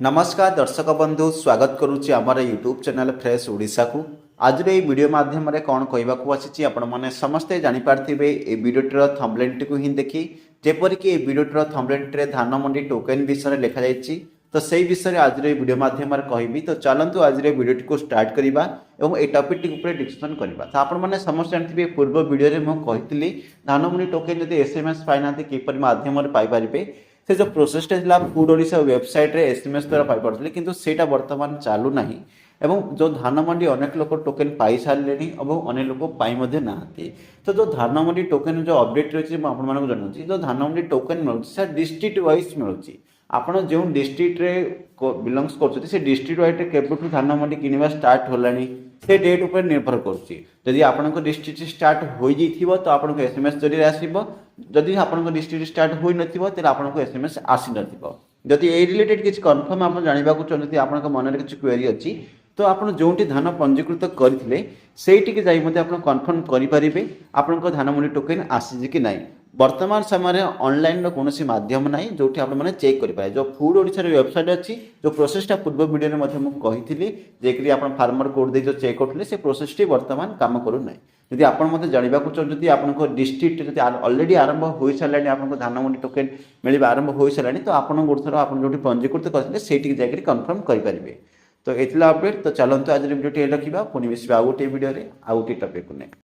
नमस्कार दर्शक बंधु स्वागत करुच्ची आमर यूट्यूब चैनल फ्रेश ओडिशा को आज ये वीडियो माध्यम कौन कहवाक आसी आपने समस्ते जानीपारे ये वीडियोटर थंबनेल को ही देखी जेपरिक ये वीडियोटर थंबनेल धान मंडी टोकन विषय लिखा जाइए तो सही विषय आज ये वीडियो माध्यम कहबी तो चलतु आज ये वीडियो को स्टार्ट करवा और ये टॉपिक ऊपर डिस्कशन करवा तो आपने समस्त जानते पूर्व वीडियो में कही धान मंडी टोकन जब एसएमएस पाई किपर माध्यम पाइपर से जो प्रोसेसटा था फूड ओडिशा वेबसाइट रे एसएमएस द्वारा पाई पारे किंतु सेटा वर्तमान चालू नहीं एवं जो धान मंडी अनेक लोक टोकन पाई सारे और अनेक लोक पाई ना तो जो धान मंडी टोकन जो अपडेट रही है आपको जनाऊँ जो धान मंडी टोकन मिलूँ डिस्ट्रिक्ट वाइज मिलूँ आपड़ जो डिस्ट्रिक्ट रे बिलंगस कर डिस्ट्रिक्ट वाइज केबठू धान मंडी किणवा स्टार्ट होलानी से डेट उपर निर्भर करुँच आपंक डिस्ट्रिक्ट स्टार्ट हो तो आपको एसएमएस जरिए आसो जदि आपंक डिस्ट्रिक्ट स्टार्ट हो ना आपको एसएमएस आसी नदी ए रिलेटेड किसी कन्फर्म आप जानवा चाहते आप मन किसी क्वेरी अच्छी तो आप जो धान पंजीकृत करते से कन्फर्म करेंगे आपंक धान मंडी टोकन आसी कि ना वर्तमान समय ऑनलाइन कौन माध्यम ना जो आपने चेक करेंगे जो फूड ओडिशा वेबसाइट अच्छी जो प्रोसेसटा पूर्व वीडियो में कही जेकि आप फार्मर कोड दे जो चेक करते से प्रोसेसटी वर्तमान काम करूना यदि आप मतलब जानवा चाहते आप डिस्ट्रिक्ट जब अलरेडी आरंभ हो सारे आपको धान मंडी टोकन मिलवा आरंभ हो सारे तो आप गोटे आप जो पंजीकृत करते से जाकर कन्फर्म करेंगे तो ये अपडेट तो चलते आज वीडियो रखा पुणी मिसवा आउ गोटे वीडियो आउ गोटे टॉपिक को नहीं।